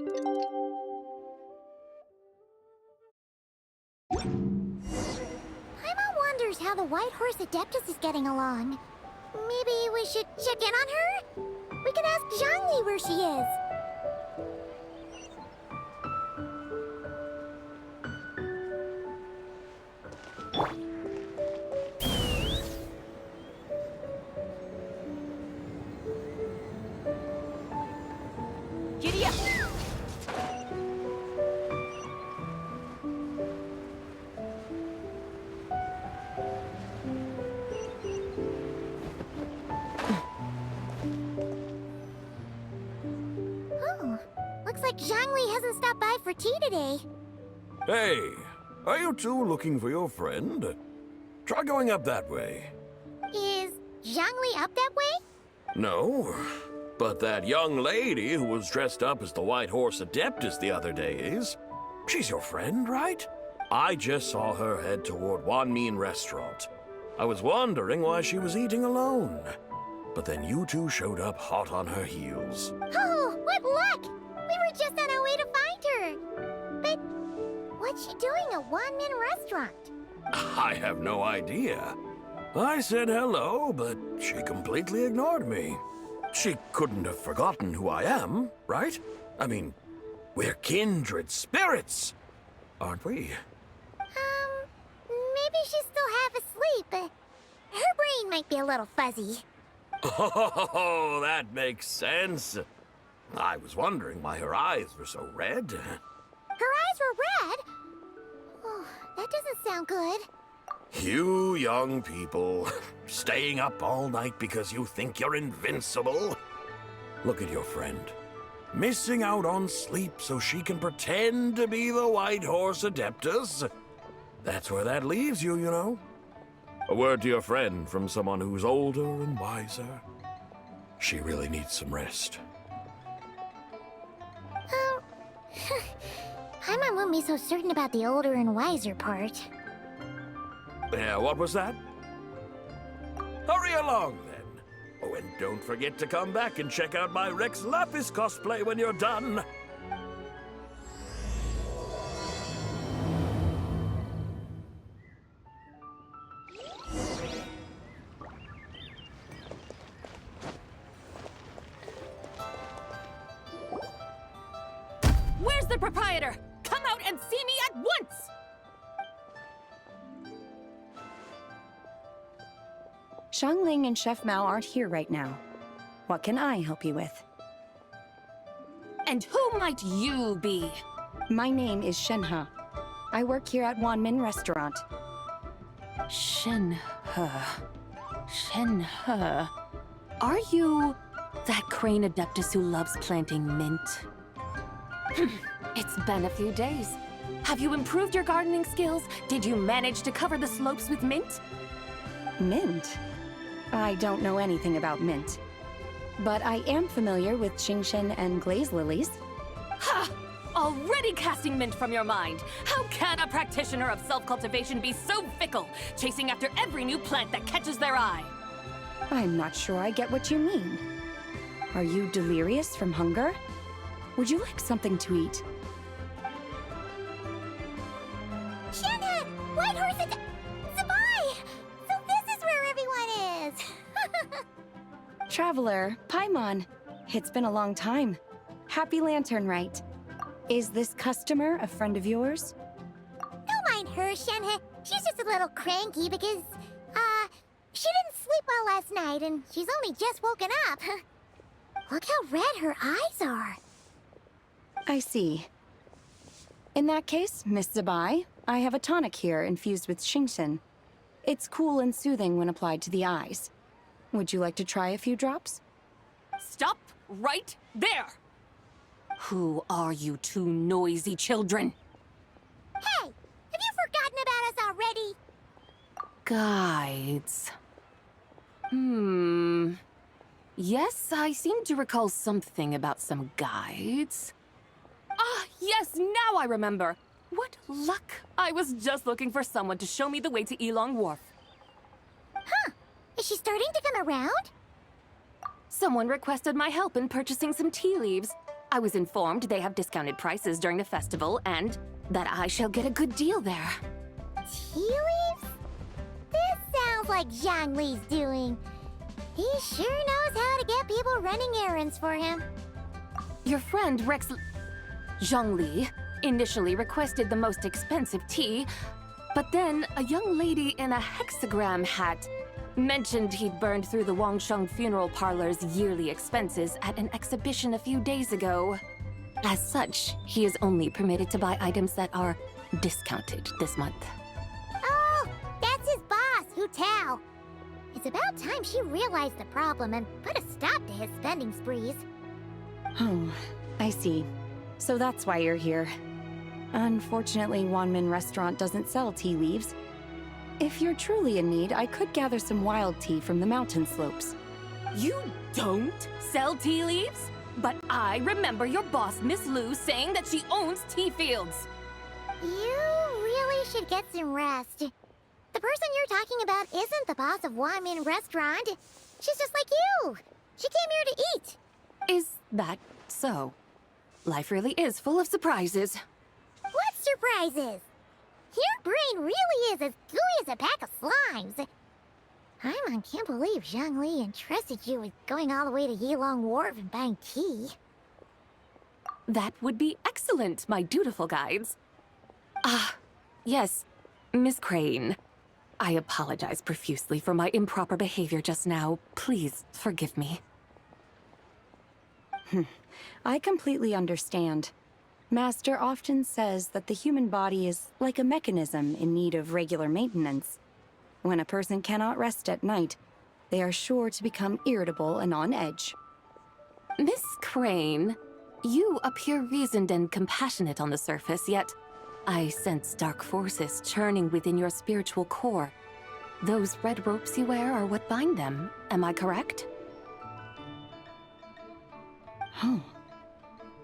Paimon wonders how the White Horse Adeptus is getting along. Maybe we should check in on her? We could ask Zhongli where she is. Giddy up! Oh, looks like Zhongli hasn't stopped by for tea today. Hey, are you two looking for your friend? Try going up that way. Is Zhongli up that way? No, but that young lady who was dressed up as the White Horse Adeptus the other day is. She's your friend, right? I just saw her head toward Wanmin Restaurant. I was wondering why she was eating alone. But then you two showed up hot on her heels. Oh, what luck! We were just on our way to find her. But what's she doing at Wanmin Restaurant? I have no idea. I said hello, but she completely ignored me. She couldn't have forgotten who I am, right? I mean, we're kindred spirits, aren't we? Maybe she's still half asleep, but her brain might be a little fuzzy. Oh, that makes sense. I was wondering why her eyes were so red. Her eyes were red? Oh, that doesn't sound good. You young people, staying up all night because you think you're invincible. Look at your friend, missing out on sleep so she can pretend to be the White Horse Adeptus. That's where that leaves you, you know. A word to your friend from someone who's older and wiser. She really needs some rest. Paimon won't be so certain about the older and wiser part. Yeah, what was that? Hurry along, then. Oh, and don't forget to come back and check out my Rex Lapis cosplay when you're done. Where's the proprietor? Come out and see me at once! Xiangling and Chef Mao aren't here right now. What can I help you with? And who might you be? My name is Shenhe. I work here at Wanmin Restaurant. Shenhe. Shenhe. Are you that crane adeptus who loves planting mint? It's been a few days. Have you improved your gardening skills? Did you manage to cover the slopes with mint? Mint? I don't know anything about mint. But I am familiar with Genshin and glaze lilies. Ha! Already casting mint from your mind. How can a practitioner of self-cultivation be so fickle, chasing after every new plant that catches their eye? I'm not sure I get what you mean. Are you delirious from hunger? Would you like something to eat? Shenhe! White Horse is... Zibai! So this is where everyone is! Traveler, Paimon. It's been a long time. Happy Lantern Rite. Is this customer a friend of yours? Don't mind her, Shenhe. She's just a little cranky because, she didn't sleep well last night and she's only just woken up. Look how red her eyes are. I see. In that case, Miss Zibai, I have a tonic here infused with Genshin. It's cool and soothing when applied to the eyes. Would you like to try a few drops? Stop right there! Who are you two noisy children? Hey, have you forgotten about us already? Guides. Yes, I seem to recall something about some guides. Ah, yes, now I remember. What luck! I was just looking for someone to show me the way to Elong Wharf. Huh. Is she starting to come around? Someone requested my help in purchasing some tea leaves. I was informed they have discounted prices during the festival and that I shall get a good deal there. Tea leaves? This sounds like Zhongli's doing. He sure knows how to get people running errands for him. Your friend Rex zhongli initially requested the most expensive tea, but then a young lady in a hexagram hat mentioned he'd burned through the Wangsheng funeral parlor's yearly expenses at an exhibition a few days ago. As such, he is only permitted to buy items that are discounted this month. Oh, that's his boss, Hu Tao. It's about time she realized the problem and put a stop to his spending sprees. Oh, I see. So that's why you're here. Unfortunately, Wanmin Restaurant doesn't sell tea leaves. If you're truly in need, I could gather some wild tea from the mountain slopes. You don't sell tea leaves? But I remember your boss, Miss Lu, saying that she owns tea fields. You really should get some rest. The person you're talking about isn't the boss of Wanmin Restaurant. She's just like you. She came here to eat. Is that so? Life really is full of surprises. What surprises? Your brain really is as gooey as a pack of slimes. I can't believe Zhongli entrusted you with going all the way to Yilong Wharf and buying tea. That would be excellent, my dutiful guides. Ah, yes, Miss Crane. I apologize profusely for my improper behavior just now. Please forgive me. I completely understand. Master often says that the human body is like a mechanism in need of regular maintenance. When a person cannot rest at night, they are sure to become irritable and on edge. Miss Crane, you appear reasoned and compassionate on the surface, yet I sense dark forces churning within your spiritual core. Those red ropes you wear are what bind them, am I correct? Oh,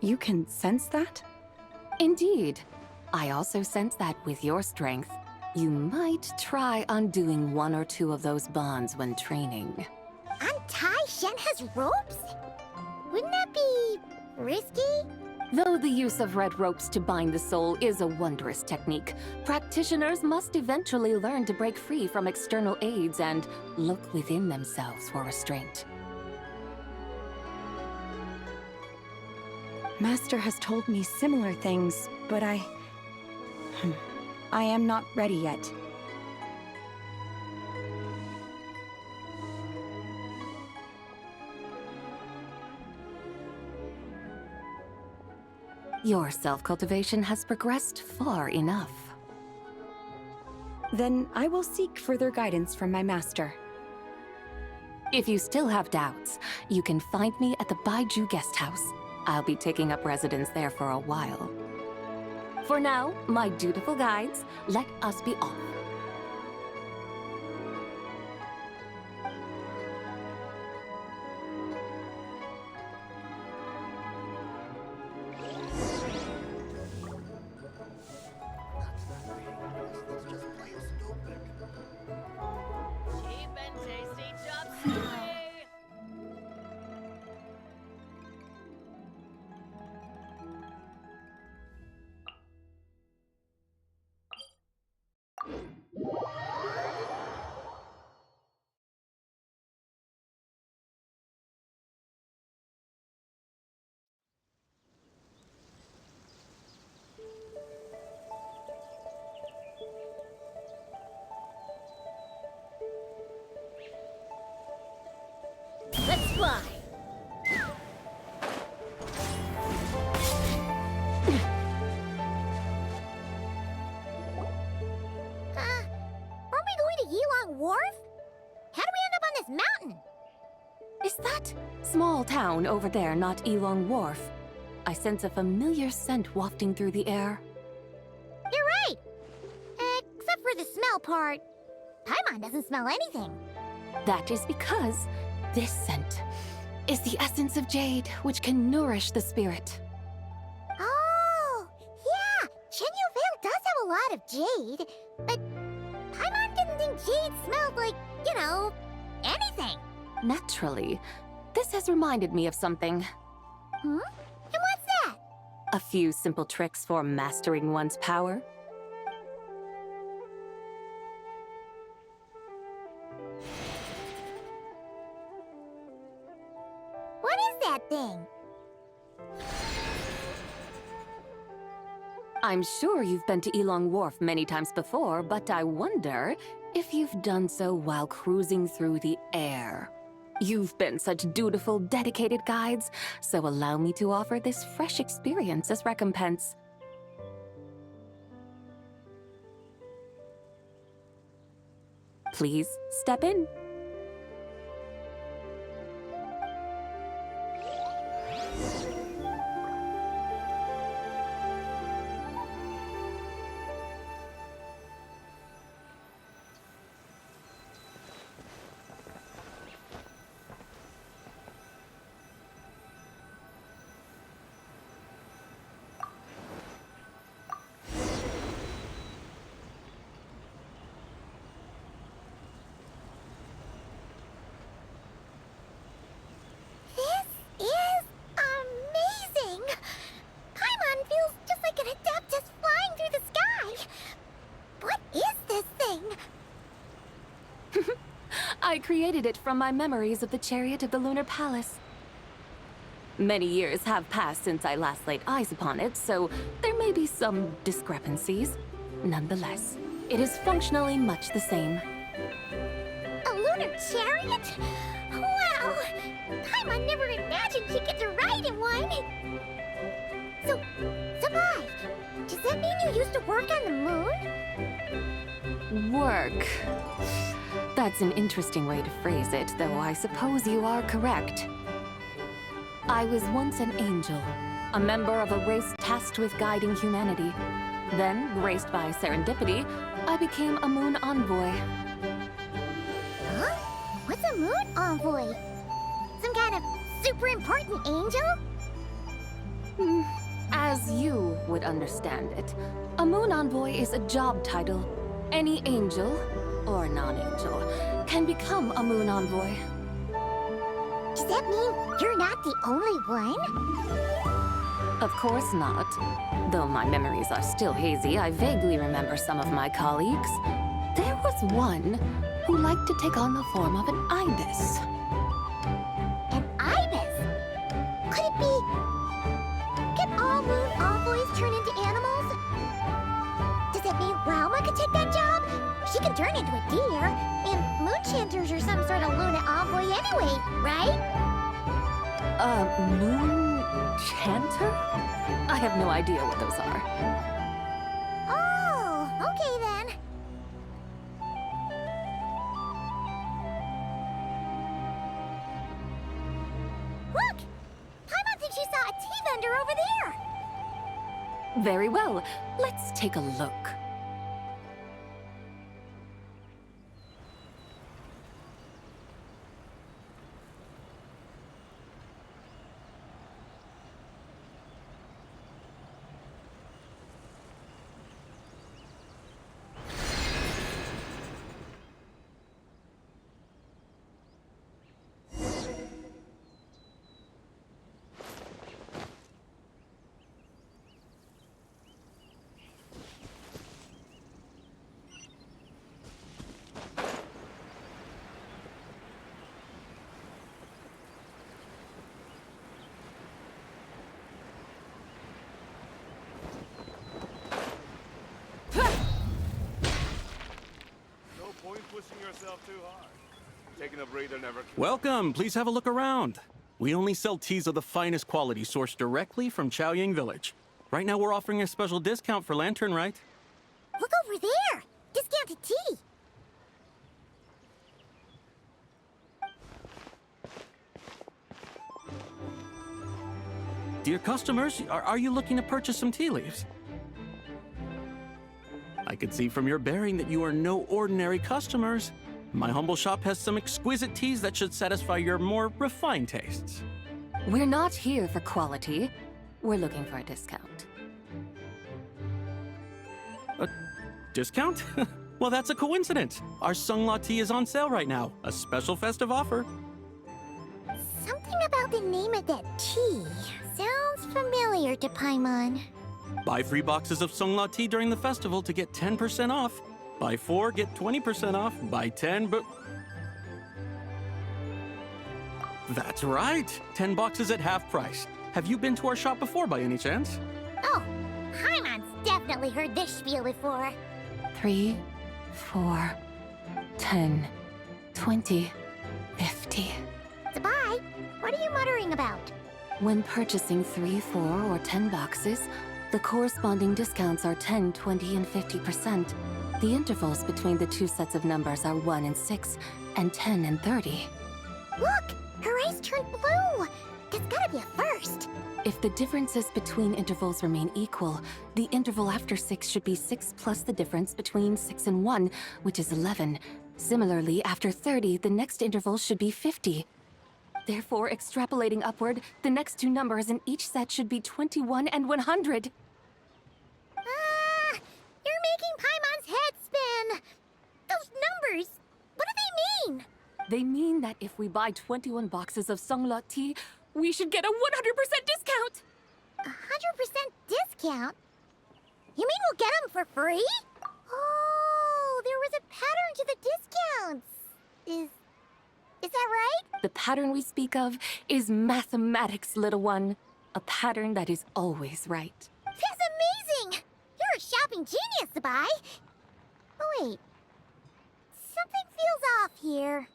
you can sense that? Indeed. I also sense that with your strength, you might try undoing one or two of those bonds when training. Untie Shenhe's ropes? Wouldn't that be risky? Though the use of red ropes to bind the soul is a wondrous technique, practitioners must eventually learn to break free from external aids and look within themselves for restraint. Master has told me similar things, but I am not ready yet. Your self-cultivation has progressed far enough. Then I will seek further guidance from my master. If you still have doubts, you can find me at the Baiju guest house. I'll be taking up residence there for a while. For now, my dutiful guides, let us be off. Cheap and tasty chop suey! Let's fly! Aren't we going to Yilong Wharf? How do we end up on this mountain? Is that small town over there not Elong Wharf? I sense a familiar scent wafting through the air. You're right! Except for the smell part. Paimon doesn't smell anything. That is because this scent is the essence of jade, which can nourish the spirit. Oh, yeah! Shenyu Vale does have a lot of jade, but Paimon didn't think jade smelled like, anything. Naturally, this has reminded me of something. Hmm? In what A few simple tricks for mastering one's power. What is that thing? I'm sure you've been to Elong Wharf many times before, but I wonder if you've done so while cruising through the air. You've been such dutiful, dedicated guides, so allow me to offer this fresh experience as recompense. Please step in. This is amazing! Paimon feels just like an Adeptus flying through the sky. What is this thing? I created it from my memories of the chariot of the Lunar Palace. Many years have passed since I last laid eyes upon it, so there may be some discrepancies. Nonetheless, it is functionally much the same. A lunar chariot? Wow! Paimon never imagined she'd get to ride in one! So, Zibai, does that mean you used to work on the moon? Work. That's an interesting way to phrase it, though I suppose you are correct. I was once an angel, a member of a race tasked with guiding humanity. Then, graced by serendipity, I became a moon envoy. Huh? What's a moon envoy? Some kind of super important angel? As you would understand it, a moon envoy is a job title. Any angel, or non-angel, can become a moon envoy. Does that mean you're not the only one? Of course not. Though my memories are still hazy, I vaguely remember some of my colleagues. There was one who liked to take on the form of an ibis. An ibis? Could it be... Can all moon envoys turn into animals? Does that mean Rauma could take that job? She can turn into a deer, and moon chanters are some sort of Luna envoy anyway, right? Moon chanter? I have no idea what those are. Oh, okay then. Look! Paimon thinks she saw a tea vendor over there! Very well, let's take a look. No point pushing yourself too hard. Taking a breather never kills. Welcome, please have a look around. We only sell teas of the finest quality sourced directly from Chaoying Village. Right now we're offering a special discount for Lantern Rite. Look over there! Discounted tea! Dear customers, are you looking to purchase some tea leaves? I could see from your bearing that you are no ordinary customers. My humble shop has some exquisite teas that should satisfy your more refined tastes. We're not here for quality. We're looking for a discount. A discount? Well, that's a coincidence. Our Sungla tea is on sale right now. A special festive offer. Something about the name of that tea sounds familiar to Paimon. Buy 3 boxes of zhongli tea during the festival to get 10% off. Buy 4, get 20% off. Buy 10, but... That's right! 10 boxes at half price. Have you been to our shop before by any chance? Oh, Paimon's definitely heard this spiel before. 3, 4, 10, 20, 50. Zibai, what are you muttering about? When purchasing 3, 4, or 10 boxes, the corresponding discounts are 10, 20, and 50%. The intervals between the two sets of numbers are 1 and 6, and 10 and 30. Look! Her eyes turned blue! That's gotta be a first! If the differences between intervals remain equal, the interval after 6 should be 6 plus the difference between 6 and 1, which is 11. Similarly, after 30, the next interval should be 50. Therefore, extrapolating upward, the next two numbers in each set should be 21 and 100. Ah! You're making Paimon's head spin! Those numbers, what do they mean? They mean that if we buy 21 boxes of zhongli tea, we should get a 100% discount! 100% discount? You mean we'll get them for free? Oh, there was a pattern to the discounts. Is that right? The pattern we speak of is mathematics, little one. A pattern that is always right. That's amazing! You're a shopping genius, Zibai. Oh, wait. Something feels off here.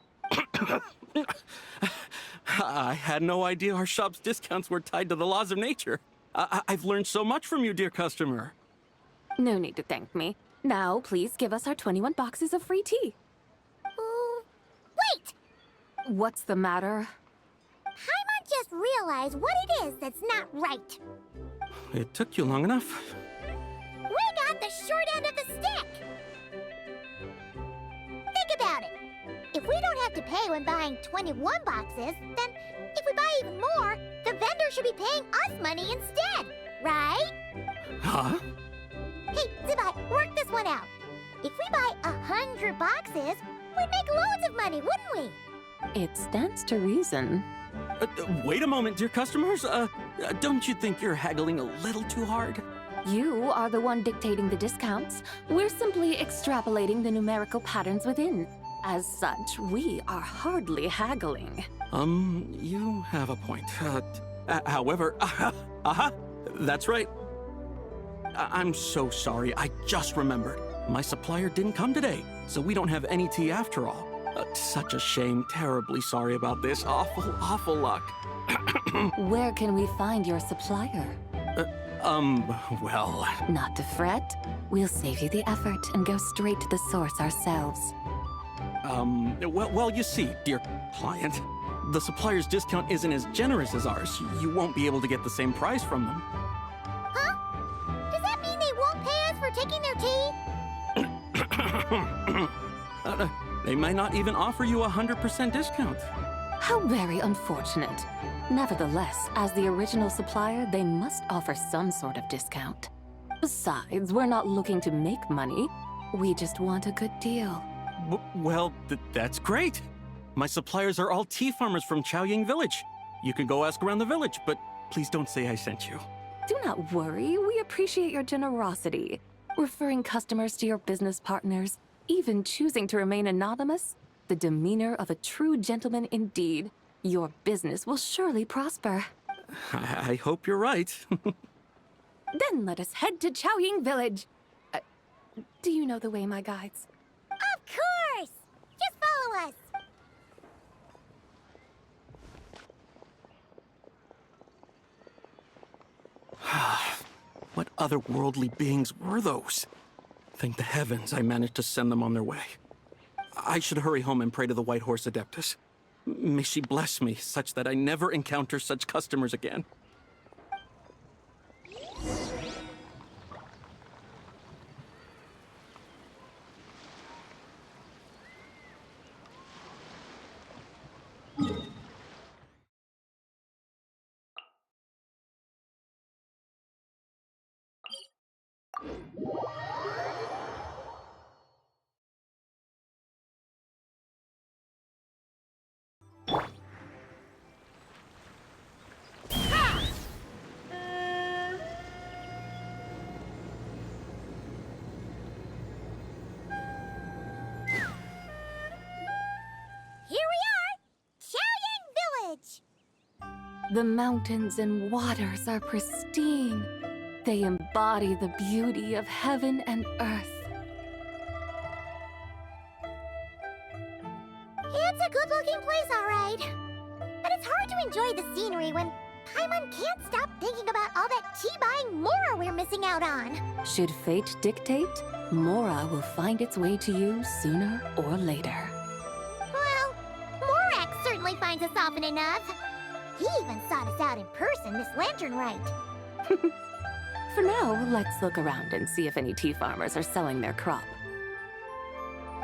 I had no idea our shop's discounts were tied to the laws of nature. I've learned so much from you, dear customer. No need to thank me. Now, please give us our 21 boxes of free tea. Wait! What's the matter? Paimon just realized what it is that's not right. It took you long enough. We got the short end of the stick! Think about it. If we don't have to pay when buying 21 boxes, then if we buy even more, the vendor should be paying us money instead, right? Huh? Hey, Zibai, work this one out. If we buy 100 boxes, we'd make loads of money, wouldn't we? It stands to reason. Wait a moment, dear customers. Don't you think you're haggling a little too hard? You are the one dictating the discounts. We're simply extrapolating the numerical patterns within. As such, we are hardly haggling. You have a point. However, that's right. I'm so sorry. I just remembered. My supplier didn't come today, so we don't have any tea after all. Such a shame. Terribly sorry about this. Awful luck. Where can we find your supplier? Well... Not to fret. We'll save you the effort and go straight to the source ourselves. Well, you see, dear client, the supplier's discount isn't as generous as ours. You won't be able to get the same price from them. Huh? Does that mean they won't pay us for taking their tea? They might not even offer you a 100% discount. How very unfortunate. Nevertheless, as the original supplier, they must offer some sort of discount. Besides, we're not looking to make money. We just want a good deal. Well, that's great. My suppliers are all tea farmers from Chaoying Village. You can go ask around the village, but please don't say I sent you. Do not worry, we appreciate your generosity. Referring customers to your business partners, even choosing to remain anonymous, the demeanor of a true gentleman indeed. Your business will surely prosper. I hope you're right. Then let us head to Chaoying Village. Do you know the way, my guides? Of course! Just follow us. What otherworldly beings were those? Thank the heavens I managed to send them on their way. I should hurry home and pray to the White Horse Adeptus. May she bless me such that I never encounter such customers again. The mountains and waters are pristine. They embody the beauty of heaven and earth. It's a good-looking place, all right. But it's hard to enjoy the scenery when Paimon can't stop thinking about all that tea-buying Mora we're missing out on. Should fate dictate, Mora will find its way to you sooner or later. Well, Morak certainly finds us often enough. He even sought us out in person this lantern rite. For now, let's look around and see if any tea farmers are selling their crop.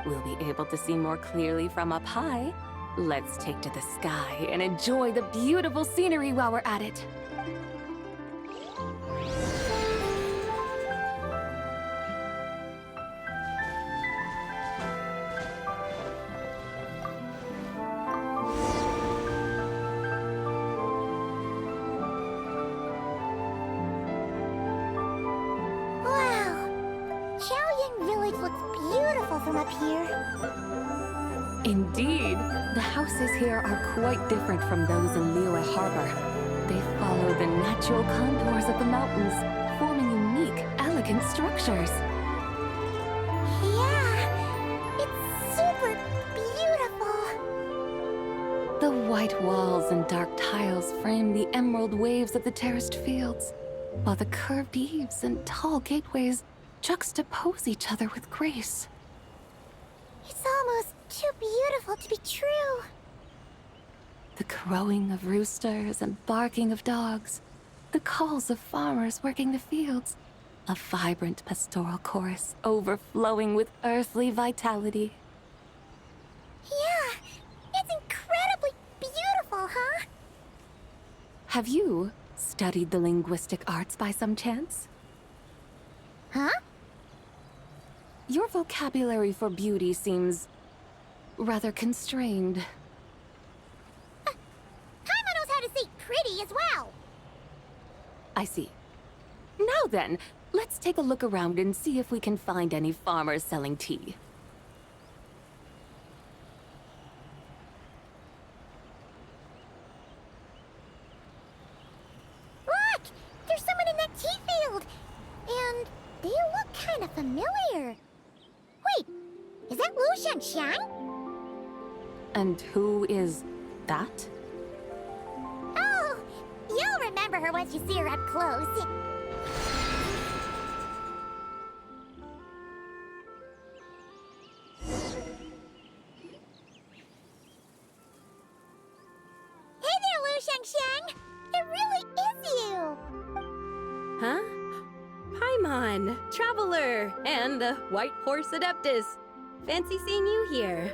We'll be able to see more clearly from up high. Let's take to the sky and enjoy the beautiful scenery while we're at it. Wow, Xiaoying Village looks beautiful from up here. Indeed, the houses here are quite different from those in Liyue Harbor. They follow the natural contours of the mountains, forming unique, elegant structures. Yeah, it's super beautiful. The white walls and dark tiles frame the emerald waves of the terraced fields, while the curved eaves and tall gateways juxtapose each other with grace. It's almost too beautiful to be true. The crowing of roosters and barking of dogs, the calls of farmers working the fields, a vibrant pastoral chorus overflowing with earthly vitality. Yeah, it's incredibly beautiful, huh? Have you studied the linguistic arts by some chance? Huh? Your vocabulary for beauty seems rather constrained. Paimon knows how to say pretty as well. I see. Now then, let's take a look around and see if we can find any farmers selling tea. Look! There's someone in that tea field! And they look kind of familiar. Wait, is that Lu Shanshan? And who is that? Oh, you'll remember her once you see her up close. Hey there, Lu Shanshan! It really is you! Huh? Paimon, Traveler, and the White Horse Adeptus. Fancy seeing you here.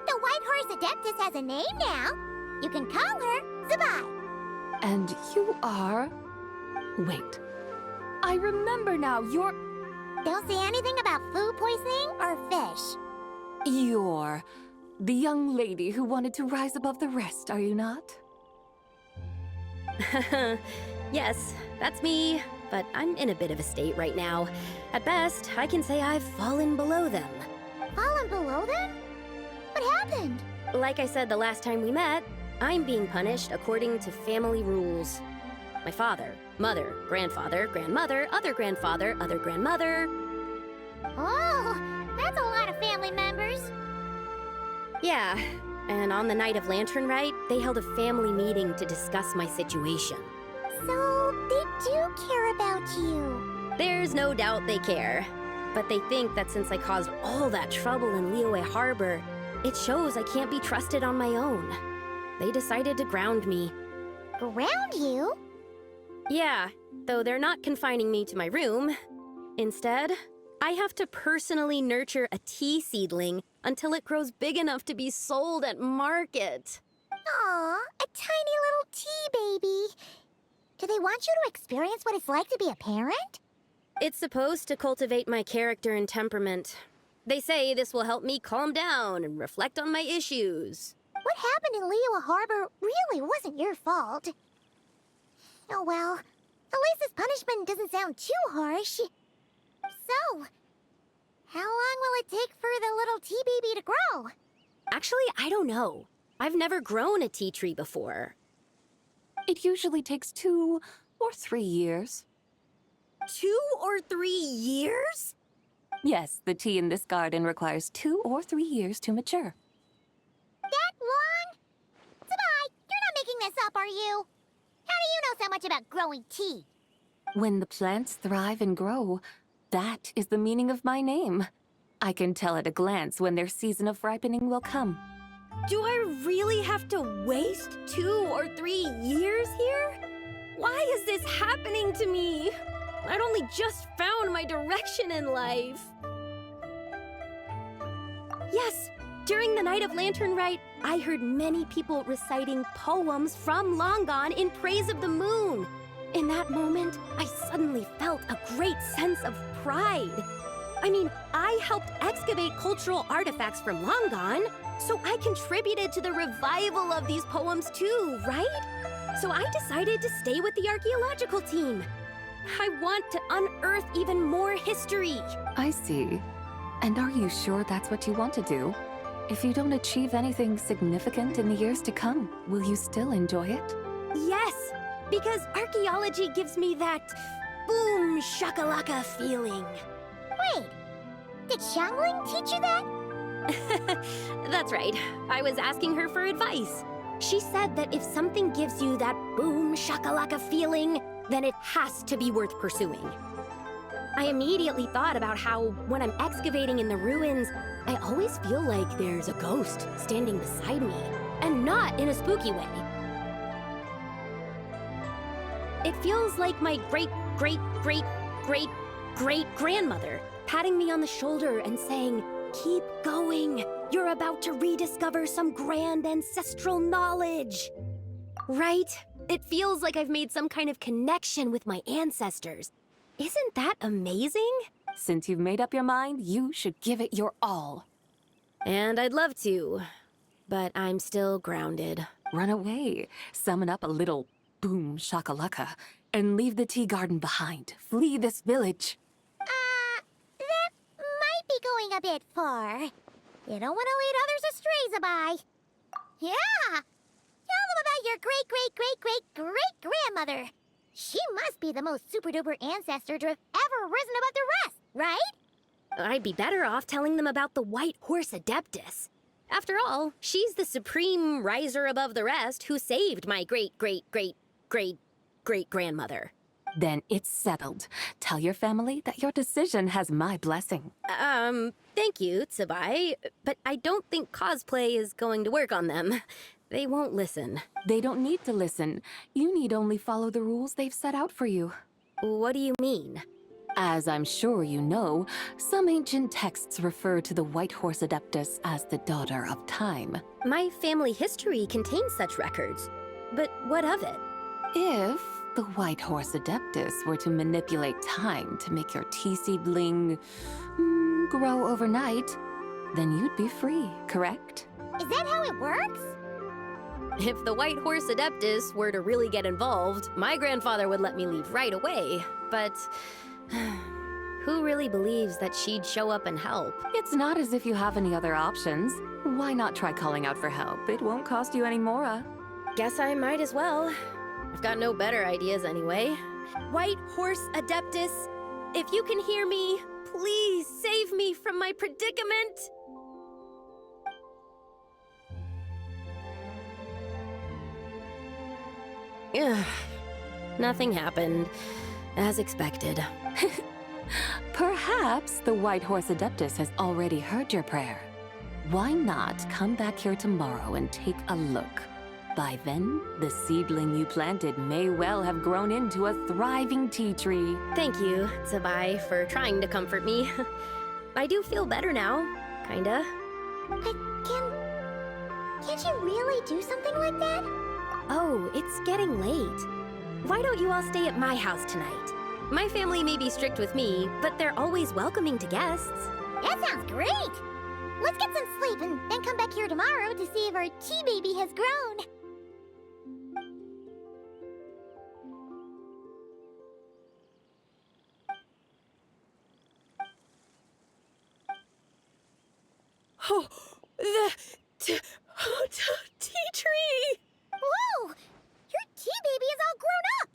The White Horse Adeptus has a name now. You can call her Zibai. And you are... Wait. I remember now, you're... Don't say anything about food poisoning or fish. You're... the young lady who wanted to rise above the rest, are you not? Yes, that's me, but I'm in a bit of a state right now. At best, I can say I've fallen below them. Fallen below them? What happened? Like I said the last time we met, I'm being punished according to family rules. My father, mother, grandfather, grandmother, other grandfather, other grandmother. Oh, that's a lot of family members. Yeah, and on the night of Lantern Rite, they held a family meeting to discuss my situation. So, they do care about you. There's no doubt they care. But they think that since I caused all that trouble in Liyue Harbor, it shows I can't be trusted on my own. They decided to ground me. Ground you? Yeah, though they're not confining me to my room. Instead, I have to personally nurture a tea seedling until it grows big enough to be sold at market. Aw, a tiny little tea baby. Do they want you to experience what it's like to be a parent? It's supposed to cultivate my character and temperament. They say this will help me calm down and reflect on my issues. What happened in Liyue Harbor really wasn't your fault. Oh well, at least this punishment doesn't sound too harsh. So, how long will it take for the little tea baby to grow? Actually, I don't know. I've never grown a tea tree before. It usually takes 2 or 3 years. 2 or 3 years? Yes, the tea in this garden requires 2 or 3 years to mature. That long? Zibai, you're not making this up, are you? How do you know so much about growing tea? When the plants thrive and grow, that is the meaning of my name. I can tell at a glance when their season of ripening will come. Do I really have to waste 2 or 3 years here? Why is this happening to me? I'd only just found my direction in life. Yes, during the night of Lantern Rite, I heard many people reciting poems from Long Gone in praise of the moon. In that moment, I suddenly felt a great sense of pride. I mean, I helped excavate cultural artifacts from Long Gone, so I contributed to the revival of these poems too, right? So I decided to stay with the archaeological team. I want to unearth even more history. I see. And are you sure that's what you want to do? If you don't achieve anything significant in the years to come, will you still enjoy it? Yes, because archaeology gives me that boom shakalaka feeling. Wait, did Xiangling teach you that? That's right. I was asking her for advice. She said that if something gives you that boom shakalaka feeling, then it has to be worth pursuing. I immediately thought about how when I'm excavating in the ruins, I always feel like there's a ghost standing beside me, and not in a spooky way. It feels like my great-great-great-great-great-grandmother patting me on the shoulder and saying, "Keep going. You're about to rediscover some grand ancestral knowledge." Right? It feels like I've made some kind of connection with my ancestors. Isn't that amazing? Since you've made up your mind, you should give it your all. And I'd love to, but I'm still grounded. Run away, summon up a little boom shakalaka, and leave the tea garden behind. Flee this village. That might be going a bit far. You don't want to lead others astray, Zibai. Yeah! Tell them about your great-great-great-great-great-grandmother. She must be the most super-duper ancestor to have ever risen above the rest, right? I'd be better off telling them about the White Horse Adeptus. After all, she's the supreme riser above the rest who saved my great-great-great-great-great-grandmother. Then it's settled. Tell your family that your decision has my blessing. Thank you, Zibai, but I don't think cosplay is going to work on them. They won't listen. They don't need to listen. You need only follow the rules they've set out for you. What do you mean? As I'm sure you know, some ancient texts refer to the White Horse Adeptus as the Daughter of Time. My family history contains such records. But what of it? If the White Horse Adeptus were to manipulate time to make your tea seedling grow overnight, then you'd be free, correct? Is that how it works? If the White Horse Adeptus were to really get involved, my grandfather would let me leave right away. But who really believes that she'd show up and help? It's not as if you have any other options. Why not try calling out for help? It won't cost you any more. Guess I might as well. I've got no better ideas anyway. White Horse Adeptus, if you can hear me, please save me from my predicament. Ugh. Nothing happened, as expected. Perhaps the White Horse Adeptus has already heard your prayer. Why not come back here tomorrow and take a look? By then, the seedling you planted may well have grown into a thriving tea tree. Thank you, Zibai, for trying to comfort me. I do feel better now, kinda. Can't you really do something like that? Oh, it's getting late. Why don't you all stay at my house tonight? My family may be strict with me, but they're always welcoming to guests. That sounds great! Let's get some sleep and then come back here tomorrow to see if our tea baby has grown. Oh, the tea tree! Whoa! Your tea baby is all grown up!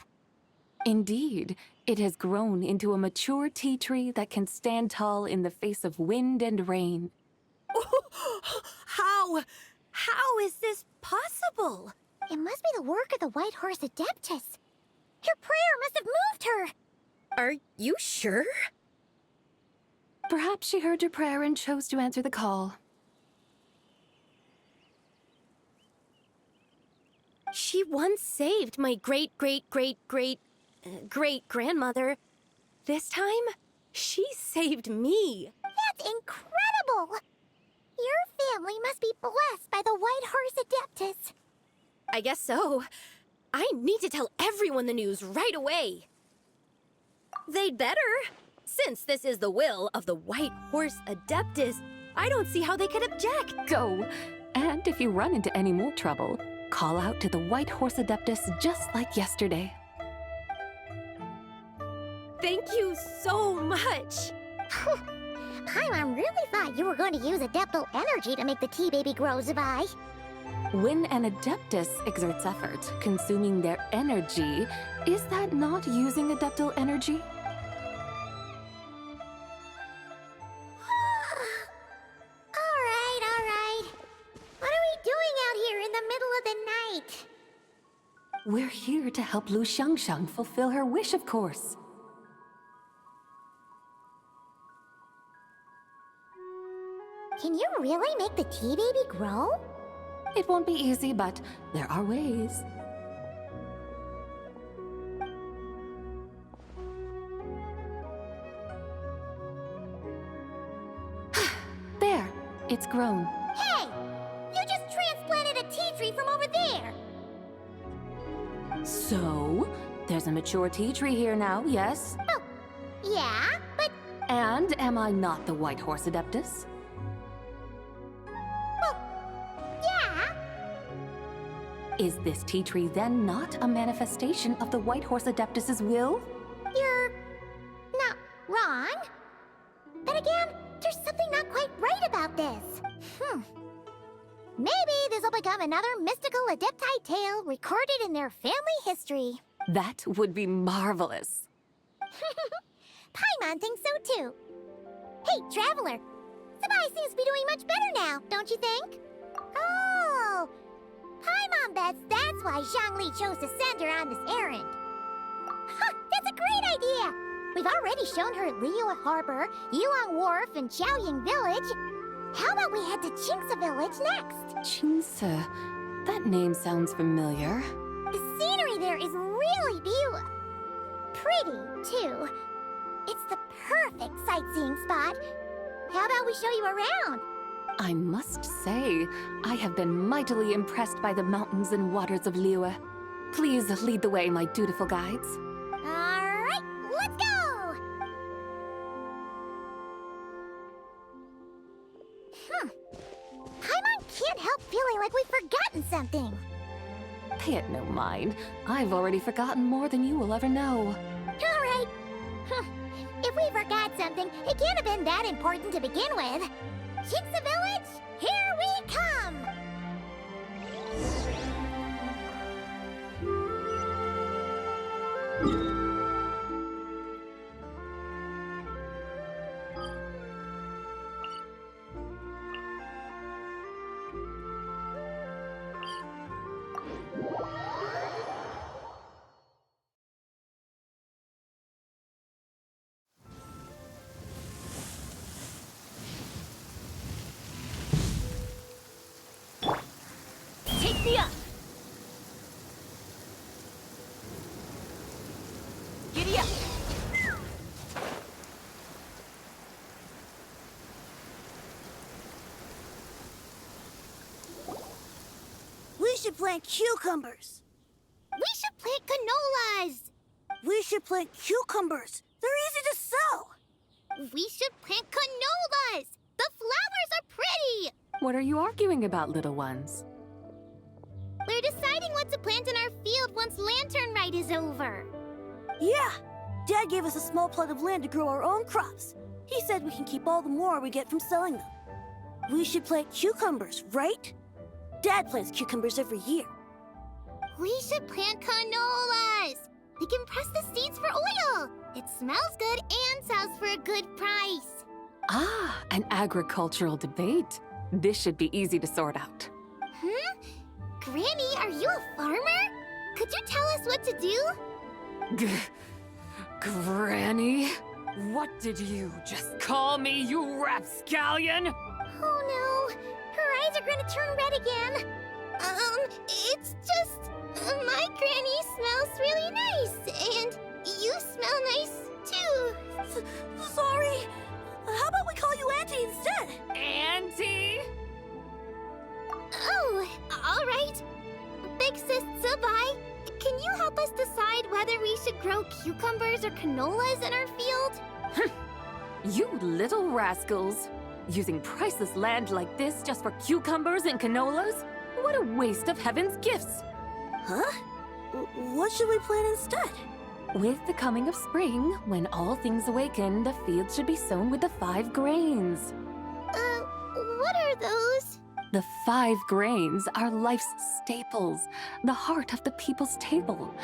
Indeed, it has grown into a mature tea tree that can stand tall in the face of wind and rain. How is this possible? It must be the work of the White Horse Adeptus. Your prayer must have moved her! Are you sure? Perhaps she heard your prayer and chose to answer the call. She once saved my great-great-great-great-great-grandmother. This time, she saved me. That's incredible! Your family must be blessed by the White Horse Adeptus. I guess so. I need to tell everyone the news right away. They'd better. Since this is the will of the White Horse Adeptus, I don't see how they could object. Go! And if you run into any more trouble, call out to the White Horse Adeptus just like yesterday. Thank you so much. Paimon really thought you were going to use Adeptal energy to make the tea baby grow, Zibai. When an Adeptus exerts effort, consuming their energy, is that not using Adeptal energy? All right. What are we doing out here in the middle of the night? We're here to help Lu Xiangxiang fulfill her wish, of course. Can you really make the tea baby grow? It won't be easy, but there are ways. There, it's grown. Hey! You just transplanted a tea tree from over there! So, there's a mature tea tree here now, yes? Oh, yeah, but... And am I not the White Horse Adeptus? Well, yeah. Is this tea tree then not a manifestation of the White Horse Adeptus's will? You're... not wrong. But again, there's something not quite right about this. Maybe this will become another mystical Adepti tale recorded in their family history. That would be marvelous. Paimon thinks so too. Hey, Traveler! Zibai seems to be doing much better now, don't you think? Oh! Paimon bets that's why Zhongli chose to send her on this errand. Huh, that's a great idea! We've already shown her Liyue Harbor, Yulong Wharf, and Xiaoying Village. How about we head to Qingce Village next? Qingce. That name sounds familiar. The scenery there is really pretty, too. It's the perfect sightseeing spot. How about we show you around? I must say, I have been mightily impressed by the mountains and waters of Liyue. Please lead the way, my dutiful guides. Alright, let's go! Paimon can't help feeling like we've forgotten something. Pay it no mind. I've already forgotten more than you will ever know. Alright. If we forgot something, it can't have been that important to begin with. Qingce Village, here we come! Take me up! Giddy up! We should plant cucumbers. We should plant canolas! We should plant cucumbers. They're easy to sow. We should plant canolas! The flowers are pretty! What are you arguing about, little ones? We're deciding what to plant in our field once Lantern Rite is over. Yeah. Dad gave us a small plot of land to grow our own crops. He said we can keep all the more we get from selling them. We should plant cucumbers, right? Dad plants cucumbers every year. We should plant canolas! We can press the seeds for oil! It smells good and sells for a good price. Ah, an agricultural debate. This should be easy to sort out. Granny, are you a farmer? Could you tell us what to do? Granny? What did you just call me, you rapscallion? Oh no, her eyes are gonna turn red again. It's just... my granny smells really nice, and you smell nice too. Sorry. How about we call you Auntie instead? Auntie? Oh, all right. Big Sis Zibai, can you help us decide whether we should grow cucumbers or canolas in our field? You little rascals. Using priceless land like this just for cucumbers and canolas? What a waste of heaven's gifts! Huh? What should we plant instead? With the coming of spring, when all things awaken, the fields should be sown with the 5 grains. What are those? The 5 grains are life's staples, the heart of the people's table.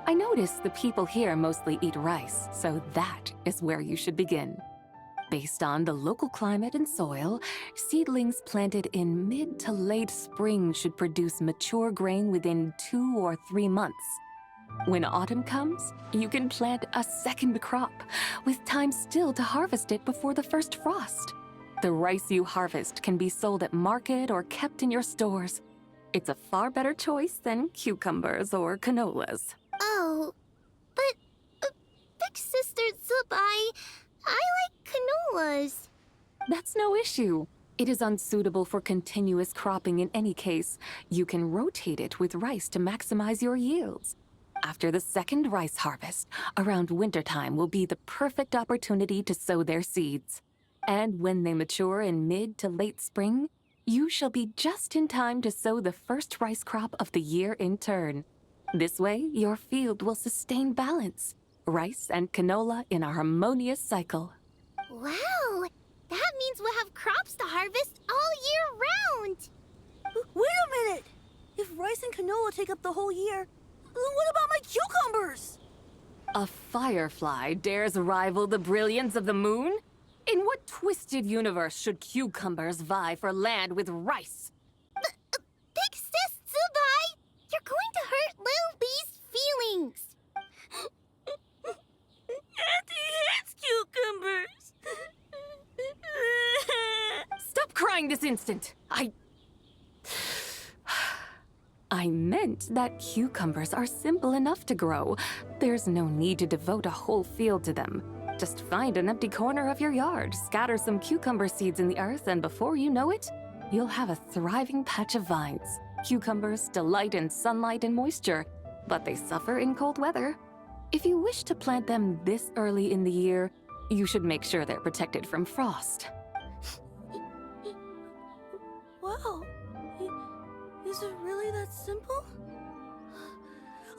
I notice the people here mostly eat rice, so that is where you should begin. Based on the local climate and soil, seedlings planted in mid to late spring should produce mature grain within 2 or 3 months. When autumn comes, you can plant a second crop, with time still to harvest it before the first frost. The rice you harvest can be sold at market or kept in your stores. It's a far better choice than cucumbers or canolas. Oh, but Big Sister Zibai, I like canolas. That's no issue. It is unsuitable for continuous cropping in any case. You can rotate it with rice to maximize your yields. After the second rice harvest, around wintertime will be the perfect opportunity to sow their seeds. And when they mature in mid to late spring, you shall be just in time to sow the first rice crop of the year in turn. This way, your field will sustain balance. Rice and canola in a harmonious cycle. Wow, that means we'll have crops to harvest all year round. Wait a minute! If rice and canola take up the whole year, what about my cucumbers? A firefly dares rival the brilliance of the moon? In what twisted universe should cucumbers vie for land with rice? Big Sis Zibai, you're going to hurt Lil Bee's feelings. Auntie hates cucumbers. Stop crying this instant! I meant that cucumbers are simple enough to grow. There's no need to devote a whole field to them. Just find an empty corner of your yard, scatter some cucumber seeds in the earth, and before you know it, you'll have a thriving patch of vines. Cucumbers delight in sunlight and moisture, but they suffer in cold weather. If you wish to plant them this early in the year, you should make sure they're protected from frost. Wow. Is it really that simple?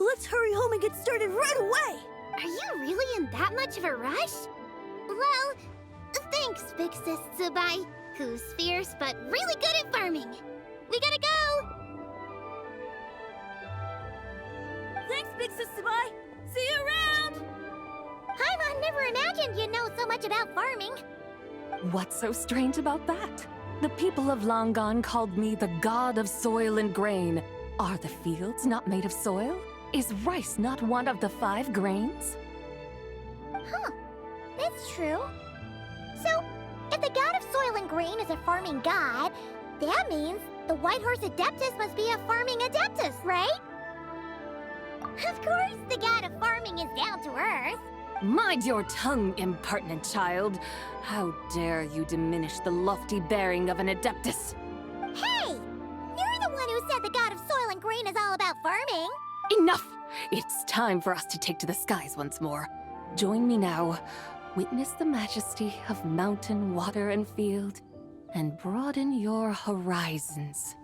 Let's hurry home and get started right away! Are you really in that much of a rush? Well, thanks, Big Sis Zibai, who's fierce but really good at farming. We gotta go! Thanks, Big Sis Zibai! See you around! I never imagined you'd know so much about farming. What's so strange about that? The people of long gone called me the god of soil and grain. Are the fields not made of soil? Is rice not one of the 5 grains? Huh, that's true. So, if the god of soil and grain is a farming god, that means the White Horse Adeptus must be a farming adeptus, right? Of course, the god of farming is down to earth. Mind your tongue, impertinent child. How dare you diminish the lofty bearing of an adeptus? Hey! You're the one who said the god of soil and grain is all about farming. Enough! It's time for us to take to the skies once more. Join me now. Witness the majesty of mountain, water, and field, and broaden your horizons.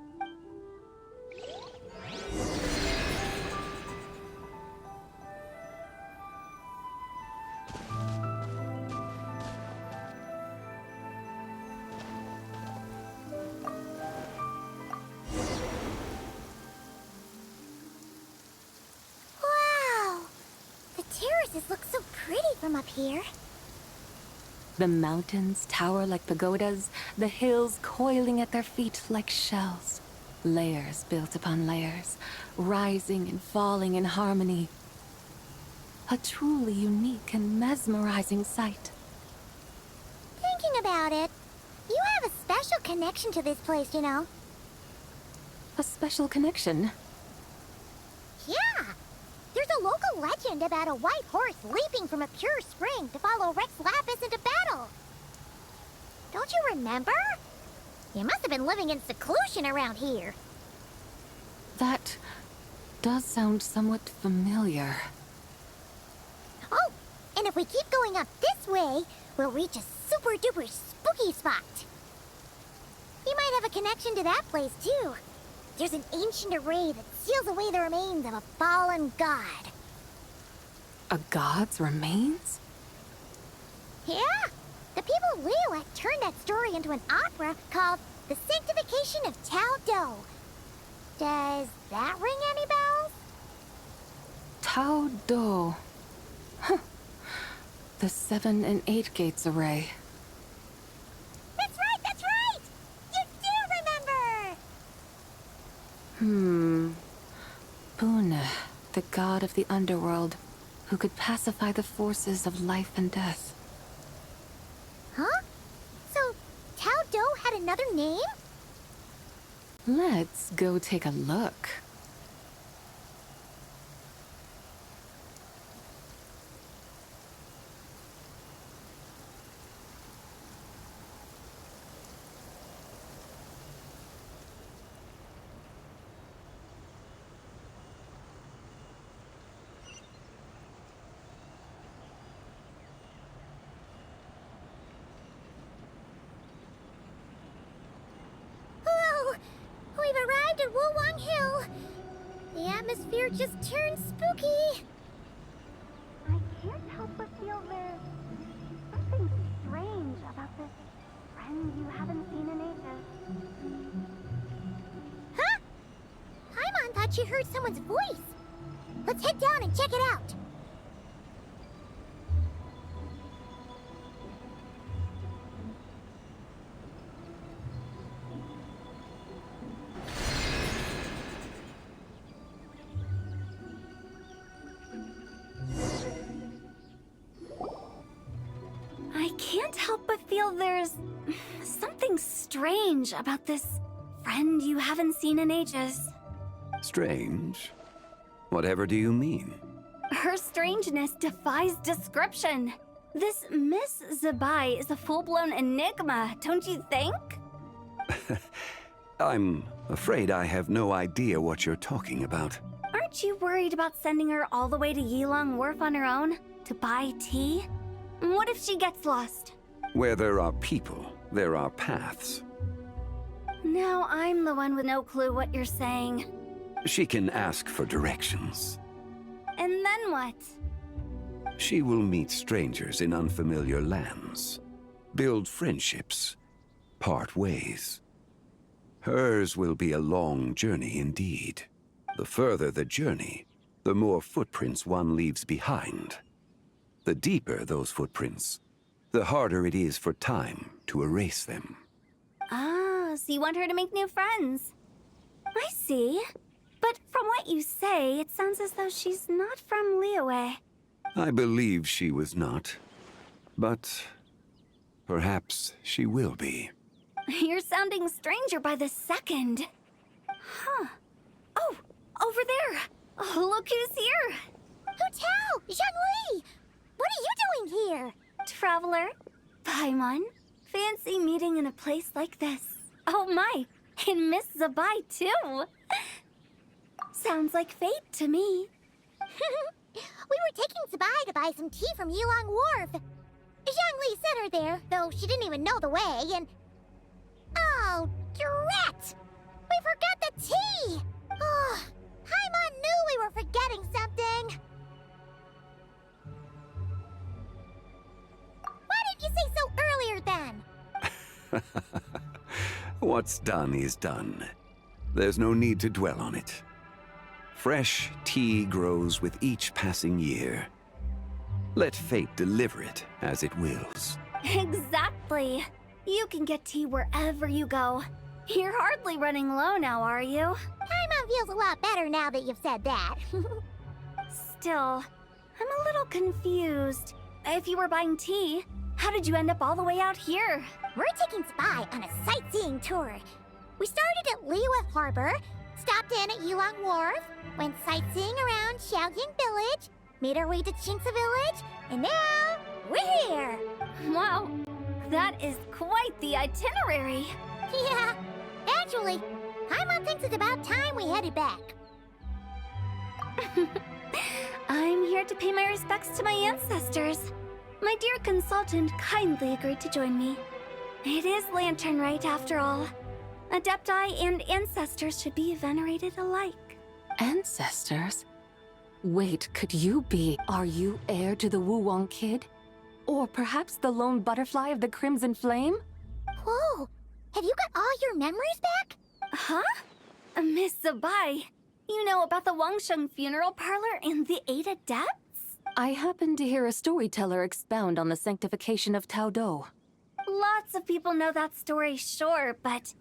oasis looks so pretty from up here. The mountains tower like pagodas, the hills coiling at their feet like shells. Layers built upon layers, rising and falling in harmony. A truly unique and mesmerizing sight. Thinking about it, you have a special connection to this place, you know. A special connection. Yeah! There's a local legend about a white horse leaping from a pure spring to follow Rex Lapis into battle. Don't you remember? You must have been living in seclusion around here. That does sound somewhat familiar. Oh, and if we keep going up this way, we'll reach a super-duper spooky spot. You might have a connection to that place, too. There's an ancient array that seals away the remains of a fallen god. A god's remains? Yeah, the people of Liyue turned that story into an opera called The Sanctification of Tao Do. Does that ring any bells? Tao Do. Huh. The 7 and 8 gates array. That's right, that's right! You do remember! Buna, the god of the underworld, who could pacify the forces of life and death. Huh? So, Tao Do had another name? Let's go take a look. Whoa! We've arrived at Wulwang Hill. The atmosphere just turned spooky. I can't help but feel there's something strange about this friend you haven't seen in ages. Huh? Paimon thought she heard someone's voice. Let's head down and check it out. I can't help but feel there's something strange about this friend you haven't seen in ages. Strange? Whatever do you mean? Her strangeness defies description. This Miss Zibai is a full-blown enigma, don't you think? I'm afraid I have no idea what you're talking about. Aren't you worried about sending her all the way to Yilong Wharf on her own to buy tea? What if she gets lost? Where there are people, there are paths. Now I'm the one with no clue what you're saying. She can ask for directions. And then what? She will meet strangers in unfamiliar lands, build friendships, part ways. Hers will be a long journey indeed. The further the journey, the more footprints one leaves behind. The deeper those footprints, the harder it is for time to erase them. Ah, so you want her to make new friends. I see. But from what you say, it sounds as though she's not from Liyue. I believe she was not, but perhaps she will be. You're sounding stranger by the second. Huh. Oh, over there. Oh, look who's here. Hu Tao! Zhongli! What are you doing here? Traveler. Paimon. Fancy meeting in a place like this. Oh my, and Miss Zibai too. Sounds like fate to me. We were taking Zibai to buy some tea from Yilong Wharf. Zhongli sent her there, though she didn't even know the way, and... Oh, drat! We forgot the tea! Oh, Paimon knew we were forgetting something. Why didn't you say so earlier then? What's done is done. There's no need to dwell on it. Fresh tea grows with each passing year. Let fate deliver it as it wills. Exactly. You can get tea wherever you go. You're hardly running low now, are you? Paimon feels a lot better now that you've said that. Still, I'm a little confused. If you were buying tea, how did you end up all the way out here? We're taking Zibai on a sightseeing tour. We started at Liyue Harbor, stopped in at Yulong Wharf, went sightseeing around Xiaoying Village, made our way to Qingce Village, and now we're here! Wow, that is quite the itinerary. Yeah, actually, Paimon thinks it's about time we headed back. I'm here to pay my respects to my ancestors. My dear consultant kindly agreed to join me. It is Lantern Rite, after all. Adepti and ancestors should be venerated alike. Ancestors? Wait, could you be... Are you heir to the Wuwang Kid? Or perhaps the lone butterfly of the Crimson Flame? Whoa, have you got all your memories back? Huh? Miss Zibai, you know about the Wangsheng funeral parlor and the 8 adepts? I happened to hear a storyteller expound on the sanctification of Taodo. Lots of people know that story, sure, but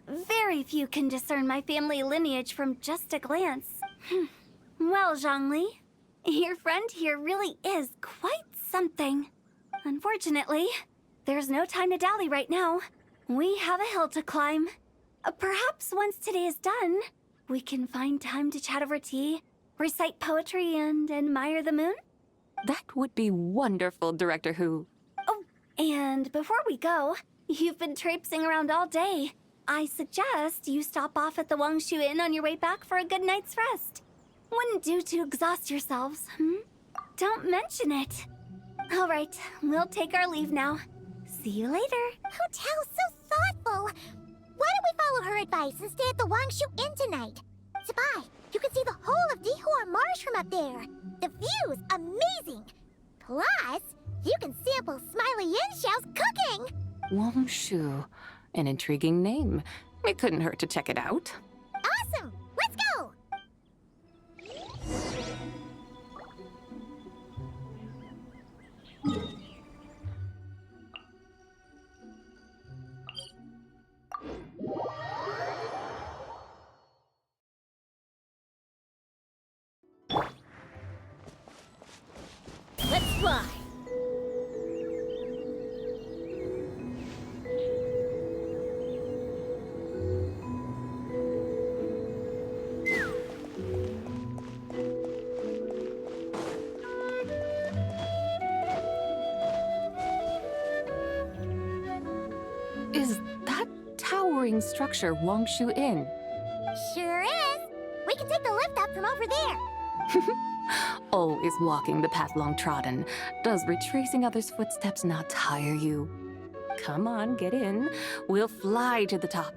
very few can discern my family lineage from just a glance. Well, Zhongli, your friend here really is quite something. Unfortunately, there's no time to dally right now. We have a hill to climb. Perhaps once today is done, we can find time to chat over tea, recite poetry, and admire the moon? That would be wonderful, Director Hu. Oh, and before we go, you've been traipsing around all day. I suggest you stop off at the Wangshu Inn on your way back for a good night's rest. Wouldn't do to exhaust yourselves, Don't mention it. All right, we'll take our leave now. See you later. Hotel's so thoughtful. Why don't we follow her advice and stay at the Wangshu Inn tonight? Zibai, you can see the whole of Dihua Marsh from up there. The view's amazing. Plus, you can sample Smiley Yinshao's cooking. Wangshu. An intriguing name. It couldn't hurt to check it out. Awesome! Let's go! Let's fly. Is that towering structure Wangshu Inn? Sure is. We can take the lift up from over there. Always walking the path long trodden. Does retracing others' footsteps not tire you? Come on, get in. We'll fly to the top.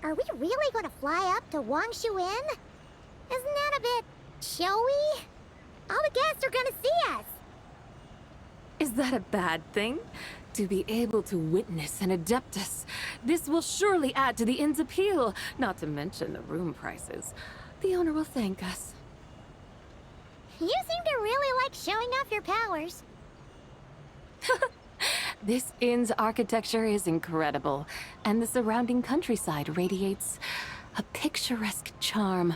Are we really going to fly up to Wangshu Inn? Isn't that a bit showy? All the guests are going to see us. Is that a bad thing? To be able to witness an Adeptus. This will surely add to the inn's appeal, not to mention the room prices. The owner will thank us. You seem to really like showing off your powers. This inn's architecture is incredible, and the surrounding countryside radiates a picturesque charm.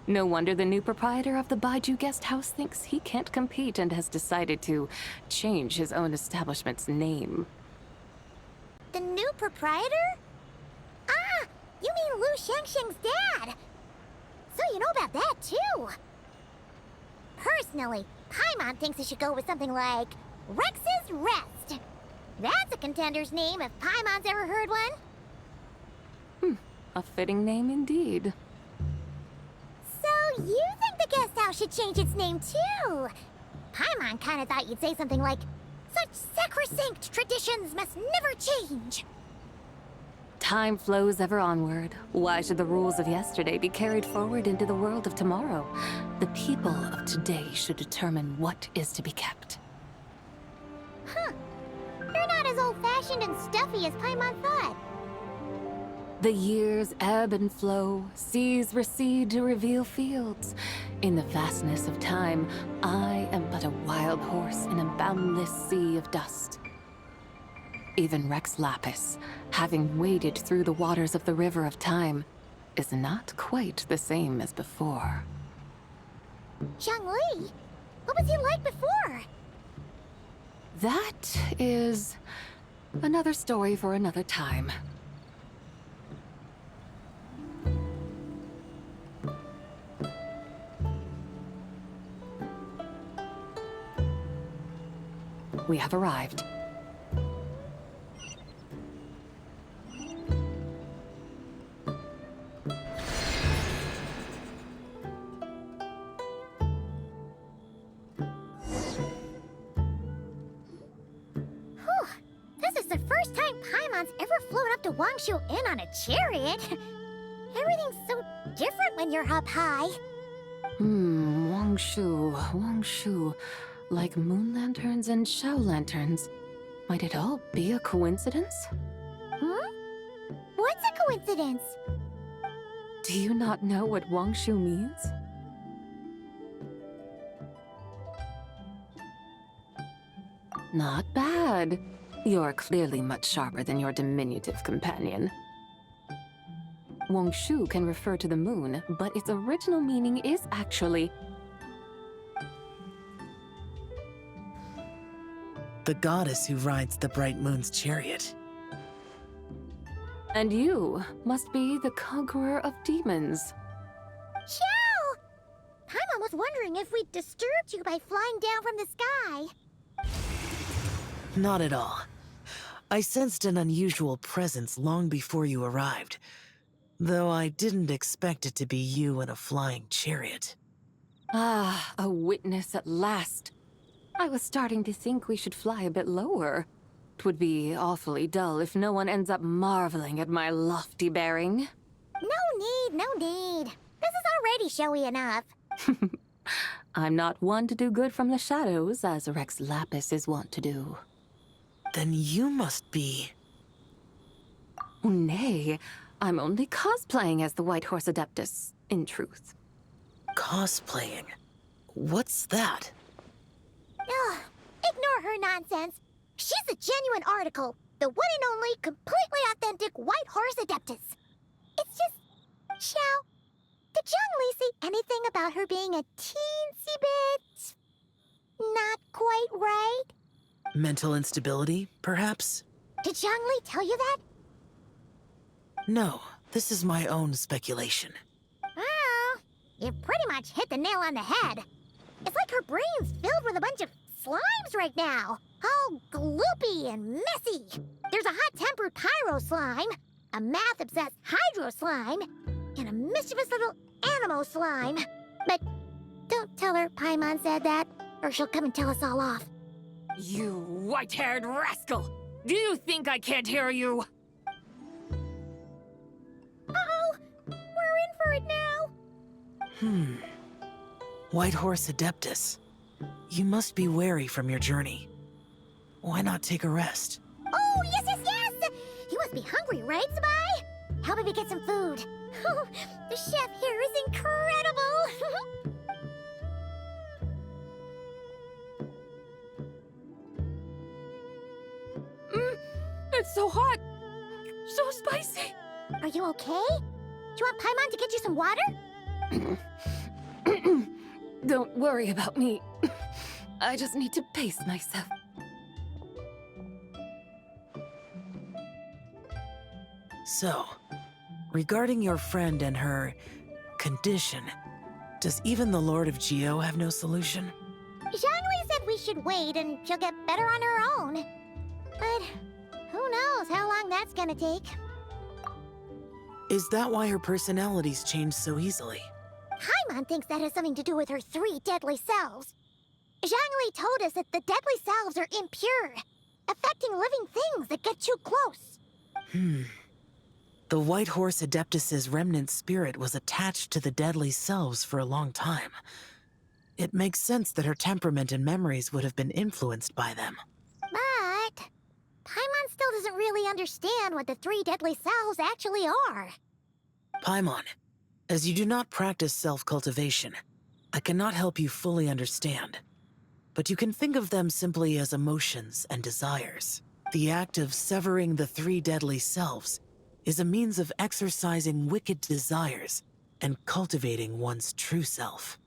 No wonder the new proprietor of the Baiju guest house thinks he can't compete and has decided to change his own establishment's name. The new proprietor? Ah, you mean Lu Shengsheng's dad. So you know about that, too. Personally, Paimon thinks it should go with something like Rex's Rest. That's a contender's name if Paimon's ever heard one. A fitting name indeed. So you think the guest house should change its name too? Paimon kinda thought you'd say something like, such sacrosanct traditions must never change. time flows ever onward, why should the rules of yesterday be carried forward into the world of tomorrow? The people of today should determine what is to be kept. Huh. You're not as old-fashioned and stuffy as Paimon thought. The years ebb and flow, seas recede to reveal fields. In the vastness of time, I am but a wild horse in a boundless sea of dust. Even Rex Lapis, having waded through the waters of the river of time, is not quite the same as before. Zhongli? What was he like before? That is another story for another time. We have arrived. This is the first time Paimon's ever flown up to Wangshu Inn on a chariot. Everything's so different when you're up high. Wangshu. Like moon lanterns and shell lanterns. Might it all be a coincidence? What's a coincidence? Do you not know what Wangshu means? Not bad. You're clearly much sharper than your diminutive companion. Wangshu can refer to the moon, but its original meaning is actually the goddess who rides the bright moon's chariot. And you must be the conqueror of demons. Chow! Paimon was wondering if we'd disturbed you by flying down from the sky. Not at all. I sensed an unusual presence long before you arrived, though I didn't expect it to be you in a flying chariot. Ah, a witness at last. I was starting to think we should fly a bit lower. It would be awfully dull if no one ends up marveling at my lofty bearing. No need. This is already showy enough. I'm not one to do good from the shadows, as Rex Lapis is wont to do. Then you must be... Nay, I'm only cosplaying as the White Horse Adeptus, in truth. Cosplaying? What's that? Ugh, ignore her nonsense. She's a genuine article. The one and only, completely authentic White Horse Adeptus. It's just... Xiao, did Zhongli say anything about her being a teensy bit... not quite right? Mental instability, perhaps? Did Zhongli tell you that? No, this is my own speculation. Oh, you pretty much hit the nail on the head. It's like her brain's filled with a bunch of slimes right now. All gloopy and messy. There's a hot-tempered pyro slime, a math-obsessed hydro slime, and a mischievous little animal slime. But don't tell her Paimon said that, or she'll come and tell us all off. You white-haired rascal! Do you think I can't hear you? Uh-oh! We're in for it now! White Horse Adeptus. You must be weary from your journey. Why not take a rest? Oh, yes! You must be hungry, right, Zibai? How about we get some food? The chef here is incredible! It's so hot! So spicy! Are you okay? Do you want Paimon to get you some water? Don't worry about me. I just need to pace myself. So, regarding your friend and her condition, does even the Lord of Geo have no solution? Zhongli said we should wait and she'll get better on her own. But who knows how long that's gonna take. Is that why her personalities change so easily? Paimon thinks that has something to do with her 3 deadly selves. Zhongli told us that the deadly selves are impure, affecting living things that get too close. The White Horse Adeptus's remnant spirit was attached to the deadly selves for a long time. It makes sense that her temperament and memories would have been influenced by them. But Paimon still doesn't really understand what the three deadly selves actually are. Paimon, as you do not practice self-cultivation, I cannot help you fully understand. But you can think of them simply as emotions and desires. The act of severing the three deadly selves is a means of exercising wicked desires and cultivating one's true self.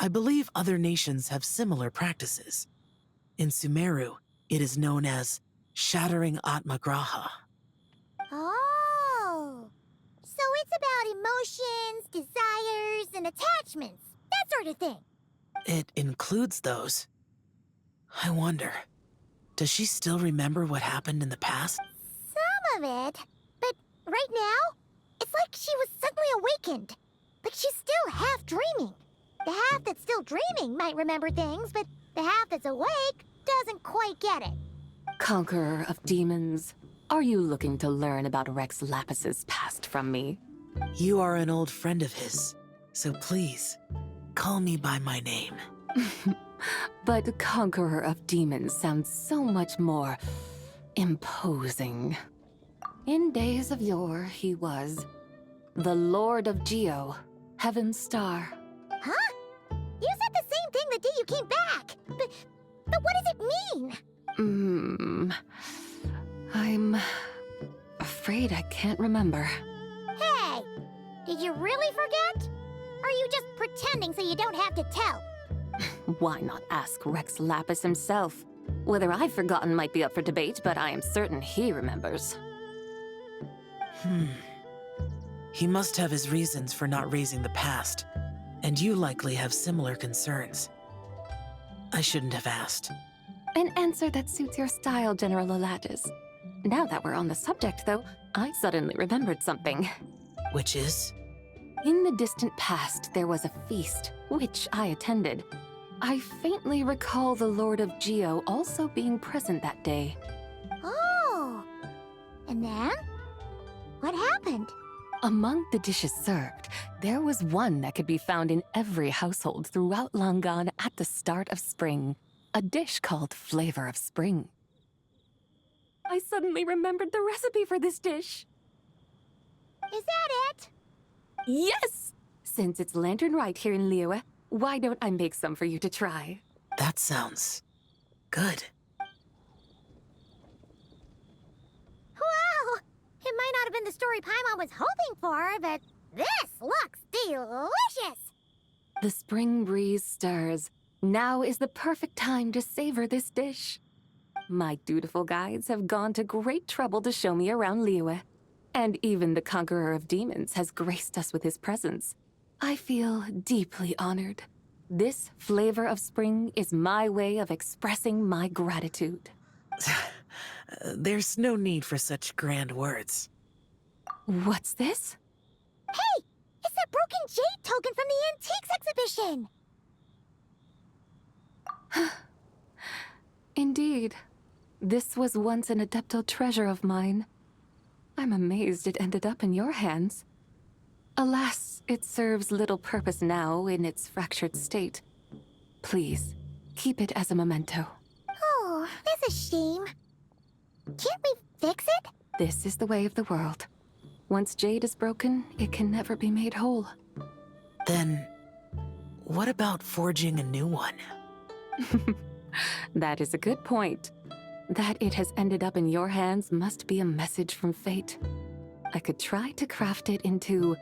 I believe other nations have similar practices. In Sumeru, it is known as shattering Atmagraha. Oh, so it's about emotions, desires, and attachments, that sort of thing. It includes those. I wonder, does she still remember what happened in the past? Some of it, but right now, it's like she was suddenly awakened. Like she's still half dreaming. The half that's still dreaming might remember things, but the half that's awake doesn't quite get it. Conqueror of demons, are you looking to learn about Rex Lapis's past from me? You are an old friend of his, so please, call me by my name. But Conqueror of Demons sounds so much more imposing. In days of yore, he was the Lord of Geo, Heaven's Star. Huh? You said the same thing the day you came back. But what does it mean? I'm afraid I can't remember. Hey, did you really forget? Or are you just pretending so you don't have to tell? Why not ask Rex Lapis himself? Whether I've forgotten might be up for debate, but I am certain he remembers. He must have his reasons for not raising the past, and you likely have similar concerns. I shouldn't have asked. An answer that suits your style, General Alatis. Now that we're on the subject, though, I suddenly remembered something. Which is? In the distant past, there was a feast, which I attended. I faintly recall the Lord of Geo also being present that day. Oh. And then? What happened? Among the dishes served, there was one that could be found in every household throughout Langan at the start of spring. A dish called Flavor of Spring. I suddenly remembered the recipe for this dish. Is that it? Yes! Since it's Lantern Rite here in Liyue, why don't I make some for you to try? That sounds good. Wow! It might not have been the story Paimon was hoping for, but this looks delicious! The spring breeze stirs. Now is the perfect time to savor this dish. My dutiful guides have gone to great trouble to show me around Liyue. And even the Conqueror of Demons has graced us with his presence. I feel deeply honored. This Flavor of Spring is my way of expressing my gratitude. There's no need for such grand words. What's this? Hey! It's that broken jade token from the Antiques exhibition! Indeed. This was once an Adepto treasure of mine. I'm amazed it ended up in your hands. Alas, it serves little purpose now in its fractured state. Please, keep it as a memento. Oh, that's a shame. Can't we fix it? This is the way of the world. Once jade is broken, it can never be made whole. Then, what about forging a new one? That is a good point. That it has ended up in your hands must be a message from fate. I could try to craft it into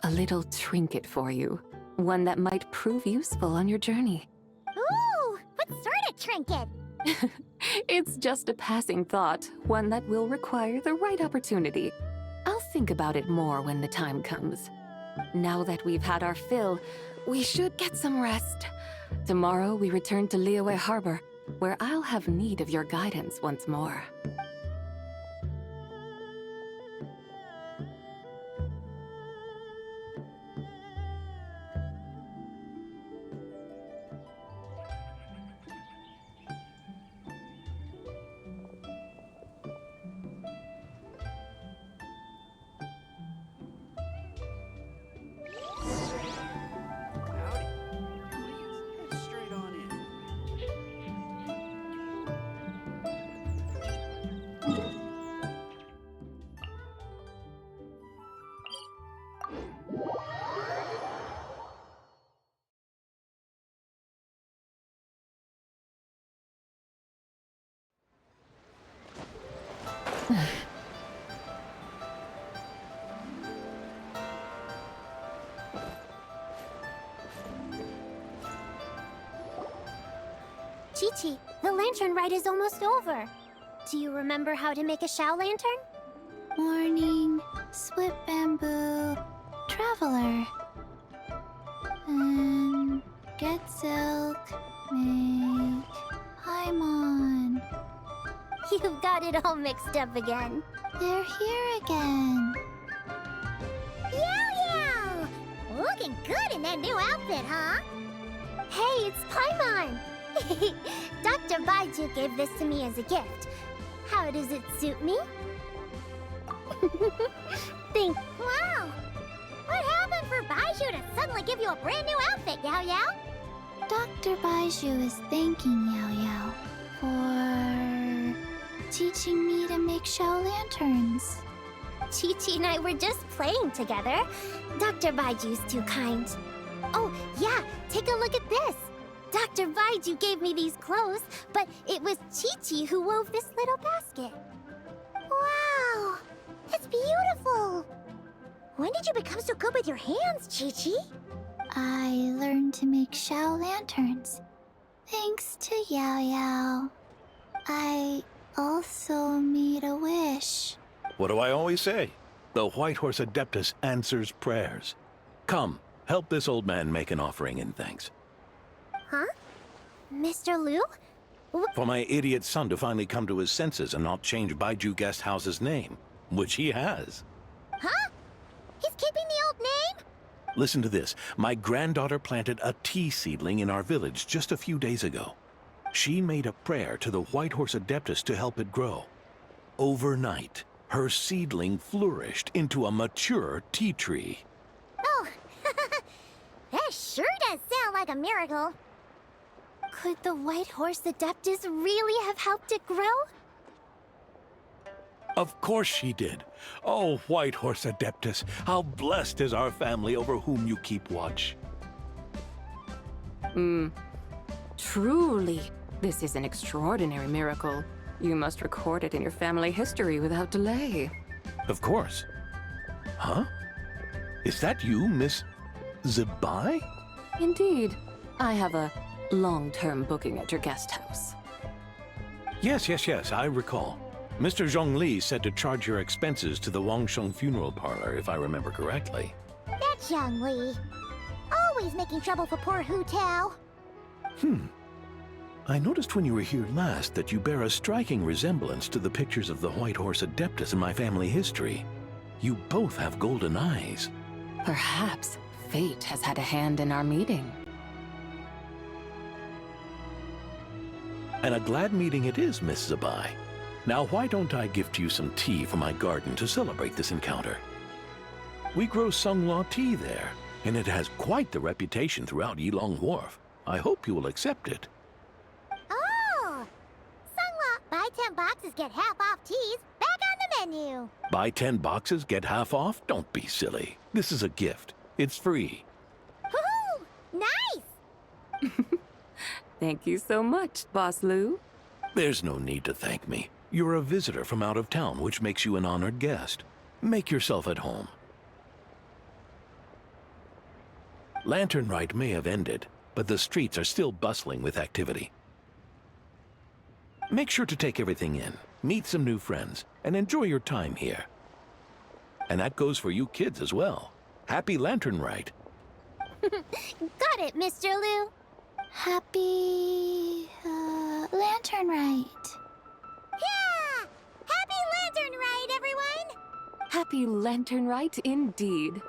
a little trinket for you. One that might prove useful on your journey. Ooh, what sort of trinket? It's just a passing thought, one that will require the right opportunity. I'll think about it more when the time comes. Now that we've had our fill, we should get some rest. Tomorrow we return to Liyue Harbor, where I'll have need of your guidance once more. Chi-Chi, the lantern rite is almost over. Do you remember how to make a Shao lantern? Morning, split bamboo, traveler. Get silk, make Paimon. You've got it all mixed up again. They're here again. Yow! Looking good in that new outfit, huh? Hey, it's Paimon! Dr. Baiju gave this to me as a gift. How does it suit me? Wow! What happened for Baiju to suddenly give you a brand new outfit, Yao Yao? Dr. Baiju is thanking Yao Yao for teaching me to make Shao lanterns. Chi-Chi and I were just playing together. Dr. Baiju's too kind. Oh, yeah, take a look at this. Dr. Baiju gave me these clothes, but it was Chi-Chi who wove this little basket. Wow, that's beautiful. When did you become so good with your hands, Chi-Chi? I learned to make Shao lanterns, thanks to Yao Yao. I also made a wish. What do I always say? The White Horse Adeptus answers prayers. Come, help this old man make an offering in thanks. Huh? Mr. Liu? For my idiot son to finally come to his senses and not change Baiju Guest House's name, which he has. Huh? He's keeping the old name? Listen to this. My granddaughter planted a tea seedling in our village just a few days ago. She made a prayer to the White Horse Adeptus to help it grow. Overnight, her seedling flourished into a mature tea tree. Oh, that sure does sound like a miracle. Could the White Horse Adeptus really have helped it grow? Of course she did. Oh, White Horse Adeptus, how blessed is our family over whom you keep watch. Truly, this is an extraordinary miracle. You must record it in your family history without delay. Of course. Huh? Is that you, Miss Zibai? Indeed. I have a long-term booking at your guest house. Yes, I recall. Mr. Zhongli said to charge your expenses to the Wangsheng funeral parlor, if I remember correctly. That's Zhongli. Always making trouble for poor Hu Tao. I noticed when you were here last that you bear a striking resemblance to the pictures of the White Horse Adeptus in my family history. You both have golden eyes. Perhaps fate has had a hand in our meeting. And a glad meeting it is, Miss Zibai. Now why don't I gift you some tea from my garden to celebrate this encounter? We grow Sunglaw tea there, and it has quite the reputation throughout Yilong Wharf. I hope you will accept it. Oh! Sunglaw, buy 10 boxes, get half off teas. Back on the menu. Buy 10 boxes, get half off? Don't be silly. This is a gift. It's free. Woohoo! Nice! Thank you so much, Boss Liu. There's no need to thank me. You're a visitor from out of town, which makes you an honored guest. Make yourself at home. Lantern Rite may have ended, but the streets are still bustling with activity. Make sure to take everything in, meet some new friends, and enjoy your time here. And that goes for you kids as well. Happy Lantern Rite. Got it, Mr. Liu. Happy lantern rite. Yeah! Happy Lantern Rite, everyone! Happy Lantern Rite indeed.